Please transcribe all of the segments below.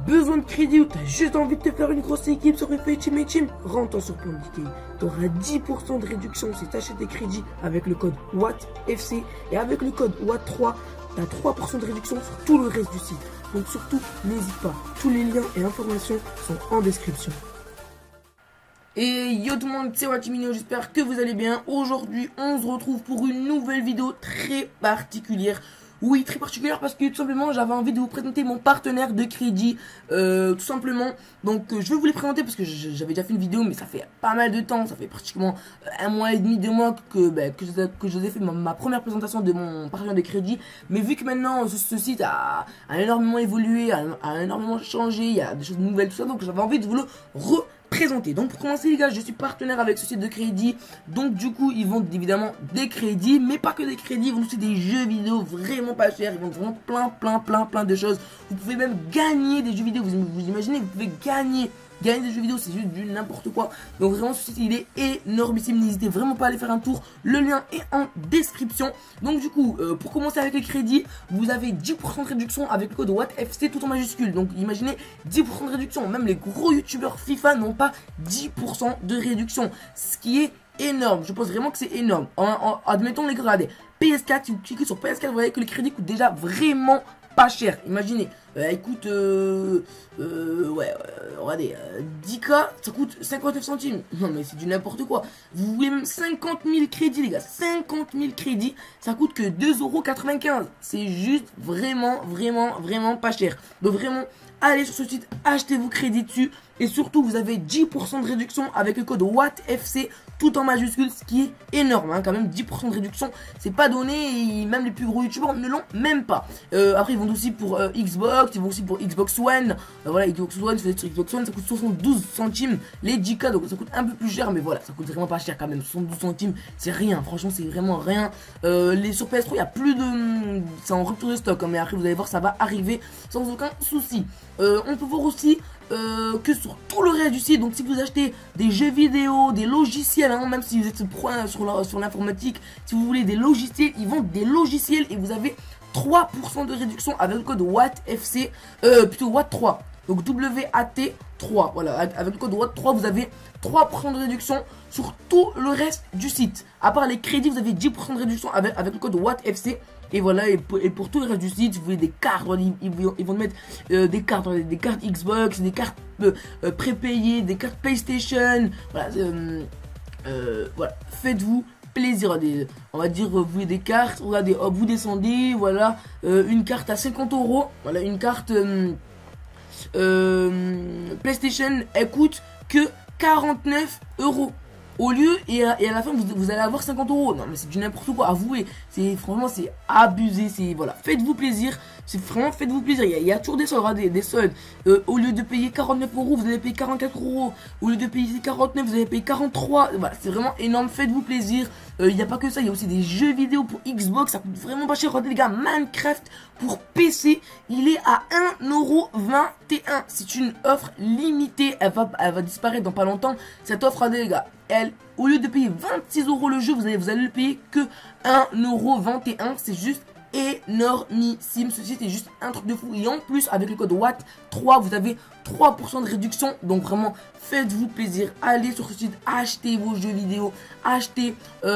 besoin de crédit ou t'as juste envie de te faire une grosse équipe sur FA Team, rentre sur PondiKey. T'auras 10% de réduction si t'achètes des crédits avec le code WATTFC et avec le code WATT3, t'as 3% de réduction sur tout le reste du site. Donc surtout, n'hésite pas, tous les liens et informations sont en description. Et yo tout le monde, c'est Watimino, j'espère que vous allez bien. Aujourd'hui, on se retrouve pour une nouvelle vidéo très particulière. Oui, très particulière parce que tout simplement, j'avais envie de vous présenter mon partenaire de crédit, tout simplement. Donc, je vais vous les présenter parce que j'avais déjà fait une vidéo, mais ça fait pas mal de temps. Ça fait pratiquement un mois et demi, 2 mois que je vous ai fait ma première présentation de mon partenaire de crédit. Mais vu que maintenant, ce site a énormément évolué, a énormément changé, il y a des choses nouvelles, tout ça. Donc, j'avais envie de vous le présenter. Donc pour commencer les gars, je suis partenaire avec ce site de crédit. Donc du coup ils vendent évidemment des crédits, mais pas que des crédits, ils vendent aussi des jeux vidéo vraiment pas chers. Ils vendent vraiment plein de choses. Vous pouvez même gagner des jeux vidéo. Vous imaginez, vous pouvez gagner des jeux vidéo, c'est juste du n'importe quoi. Donc vraiment ce site il est énormissime. N'hésitez vraiment pas à aller faire un tour. Le lien est en description. Donc du coup pour commencer avec les crédits, vous avez 10% de réduction avec le code WATTFC tout en majuscule. Donc imaginez 10% de réduction. Même les gros youtubeurs FIFA n'ont pas 10% de réduction, ce qui est énorme. Je pense vraiment que c'est énorme. Admettons les gars, regardez, PS4, si vous cliquez sur PS4, vous voyez que le crédit coûte déjà vraiment pas cher. Imaginez, écoute, regardez, 10K, ça coûte 59 centimes. Non mais c'est du n'importe quoi. Vous voulez même 50 000 crédits les gars, 50 000 crédits, ça coûte que 2,95 €. C'est juste vraiment pas cher. Donc vraiment, allez sur ce site, achetez vos crédits dessus. Et surtout, vous avez 10% de réduction avec le code WATTFC tout en majuscule, ce qui est énorme, hein, quand même. 10% de réduction, c'est pas donné, et même les plus gros youtubeurs ne l'ont même pas. Après, ils vendent aussi pour Xbox, ils vendent aussi pour Xbox One. Voilà, Xbox One, sur Xbox One, ça coûte 72 centimes les 10K, donc ça coûte un peu plus cher, mais voilà, ça coûte vraiment pas cher quand même. 72 centimes, c'est rien, franchement, c'est vraiment rien. Sur PS3, il y a plus de. C'est en rupture de stock, hein, mais après, vous allez voir, ça va arriver sans aucun souci. On peut voir aussi que sur tout le reste du site, donc si vous achetez des jeux vidéo, des logiciels, hein, même si vous êtes pro sur l'informatique, si vous voulez des logiciels, ils vendent des logiciels et vous avez 3% de réduction avec le code WATTFC, plutôt WATT3, donc WAT3, voilà, avec le code WAT3 vous avez 3% de réduction sur tout le reste du site. À part les crédits, vous avez 10% de réduction avec le code WATTFC. Et voilà, et pour tout le reste du site, vous voulez des cartes, ils vont mettre des cartes Xbox, des cartes prépayées, des cartes PlayStation. Voilà, voilà, faites-vous plaisir. On va dire, vous voulez des cartes, regardez, hop, vous descendez, voilà, une carte à 50 €, voilà, une carte PlayStation, elle coûte que 49 €. Au lieu, et à la fin, vous allez avoir 50 €. Non, mais c'est du n'importe quoi, avouez. Franchement, c'est abusé. Voilà, faites-vous plaisir. C'est vraiment, faites-vous plaisir. Il y a toujours des soldes, des soldes. Au lieu de payer 49 €, vous allez payer 44 €. Au lieu de payer 49, vous allez payer 43. Voilà, c'est vraiment énorme. Faites-vous plaisir. Il n'y a pas que ça, il y a aussi des jeux vidéo pour Xbox. Ça coûte vraiment pas cher. Regardez, les gars, Minecraft pour PC, il est à 1,21 €. C'est une offre limitée. Elle va disparaître dans pas longtemps. Cette offre, regardez, les gars. Au lieu de payer 26 € le jeu, vous allez le payer que 1,21 €. C'est juste énormissime. Ce site est juste un truc de fou. Et en plus, avec le code WATT3, vous avez 3% de réduction. Donc vraiment, faites-vous plaisir. Allez sur ce site, achetez vos jeux vidéo, achetez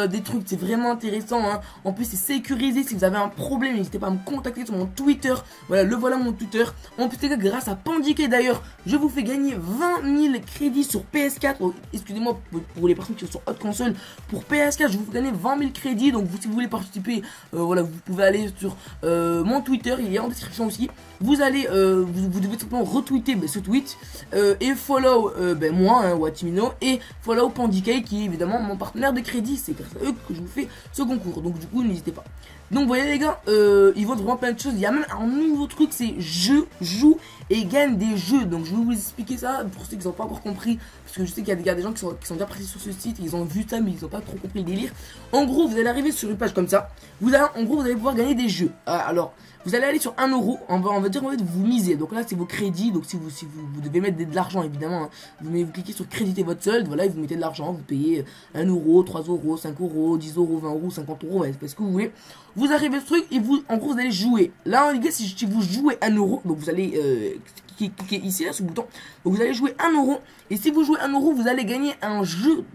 des trucs. C'est vraiment intéressant, hein. En plus, c'est sécurisé. Si vous avez un problème, n'hésitez pas à me contacter sur mon Twitter. Voilà, voilà mon Twitter. En plus, les gars, grâce à PondiKey d'ailleurs, je vous fais gagner 20 000 crédits sur PS4. Oh, excusez-moi pour les personnes qui sont sur haute console. Pour PS4, je vous fais gagner 20 000 crédits. Donc, si vous voulez participer, voilà, vous pouvez aller sur mon Twitter. Il est en description aussi. Vous allez, vous devez simplement retweeter ce tweet et follow moi, hein, Watimino, et follow PondiKey qui est évidemment mon partenaire de crédit. C'est grâce à eux que je vous fais ce concours. Donc, du coup, n'hésitez pas. Donc, vous voyez, les gars, ils vendent vraiment plein de choses. Il y a même un nouveau truc, c'est je joue et gagne des jeux. Donc, je vais vous expliquer ça pour ceux qui n'ont pas encore compris. Parce que je sais qu'il y a des gens qui sont déjà passés sur ce site. Ils ont vu ça, mais ils n'ont pas trop compris le délire. En gros, vous allez arriver sur une page comme ça. En gros, vous allez pouvoir gagner des jeux. Alors, vous allez aller sur 1 €. On va dire, en fait, vous misez. Donc là, c'est vos crédits. Donc, si vous devez mettre de l'argent, évidemment, hein, vous cliquez sur créditer votre solde. Voilà, et vous mettez de l'argent. Vous payez 1 €, 3 €, 5 €, 10 €, 20 €, 50 €. Ouais, c'est ce que vous voulez. Vous arrivez à ce truc et en gros, vous allez jouer. Là, les gars, si vous jouez 1 €, donc vous allez cliquez ici là, ce bouton. Donc vous allez jouer 1 euro. Et si vous jouez 1 euro, vous allez gagner un jeu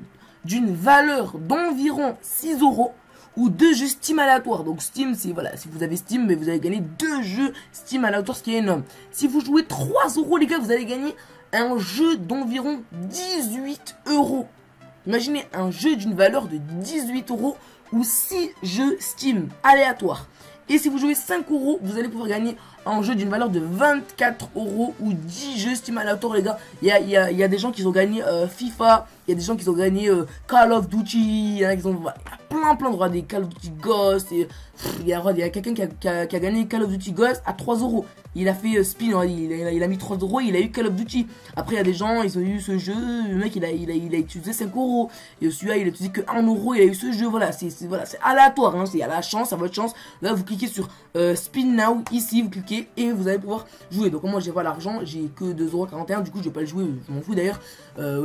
d'une valeur d'environ 6 euros. Ou 2 jeux Steam aléatoires. Donc Steam, c'est voilà, si vous avez Steam, mais vous allez gagner 2 jeux Steam aléatoires, ce qui est énorme. Si vous jouez 3 euros, les gars, vous allez gagner un jeu d'environ 18 euros. Imaginez un jeu d'une valeur de 18 euros ou 6 jeux Steam aléatoires. Et si vous jouez 5 euros, vous allez pouvoir gagner un jeu d'une valeur de 24 euros ou 10 jeux Steam aléatoires, les gars. Il y a des gens qui ont gagné FIFA, il y a des gens qui ont gagné Call of Duty, il y en a qui ont plein de droits, des Call of Duty Ghost. Et, il y a quelqu'un qui a gagné Call of Duty Ghost à 3 euros. Il a fait spin, hein, il a mis 3 euros, il a eu Call of Duty. Après, il y a des gens, ils ont eu ce jeu, le mec, il a utilisé 5 euros. Et celui-là, il a utilisé que 1 euro, il a eu ce jeu. Voilà, c'est aléatoire, hein, c'est à la chance, à votre chance. Là, vous cliquez sur Spin Now, ici, vous cliquez et vous allez pouvoir jouer. Donc, moi, j'ai pas l'argent, j'ai que 2,41 €. Du coup, je vais pas le jouer, je m'en fous d'ailleurs.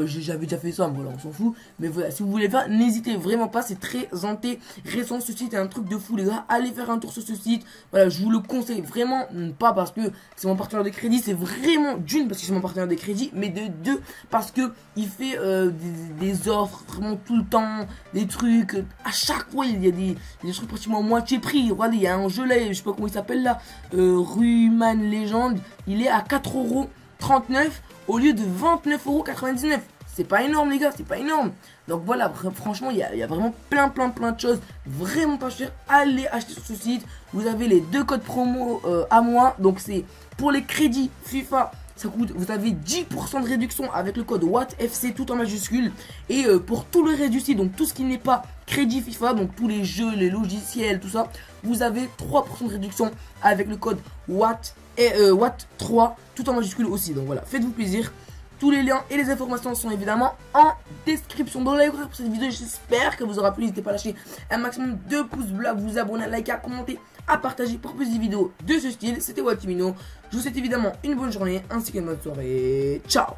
J'avais déjà fait ça, voilà, on s'en fout. Mais voilà, si vous voulez faire, n'hésitez vraiment pas, c'est très intéressant. Ce site est un truc de fou, les gars. Allez faire un tour sur ce site. Voilà, je vous le conseille vraiment, pas parce que c'est mon partenaire de crédit, c'est vraiment d'une parce que c'est mon partenaire de crédit, mais de deux parce que il fait des offres vraiment tout le temps, des trucs à chaque fois. Il y a des trucs pratiquement à moitié prix. Regardez, il y a un jeu là, je sais pas comment il s'appelle là, Rayman Legend, il est à 4,39 € au lieu de 29,99 €. C'est pas énorme, les gars, c'est pas énorme. Donc voilà, franchement, il y a vraiment plein de choses vraiment pas chères. Allez acheter sur ce site. Vous avez les 2 codes promo à moi. Donc c'est pour les crédits FIFA. Ça coûte, vous avez 10% de réduction avec le code WattFC tout en majuscule. Et pour tout le reste du site, donc tout ce qui n'est pas crédit FIFA, donc tous les jeux, les logiciels, tout ça, vous avez 3% de réduction avec le code Watt3 tout en majuscule aussi. Donc voilà, faites-vous plaisir. Tous les liens et les informations sont évidemment en description. Donc là, pour cette vidéo, j'espère que vous aura plu. N'hésitez pas à lâcher un maximum de pouces bleus, à vous abonner, à liker, à commenter, à partager pour plus de vidéos de ce style. C'était Watimino. Je vous souhaite évidemment une bonne journée ainsi qu'une bonne soirée. Ciao!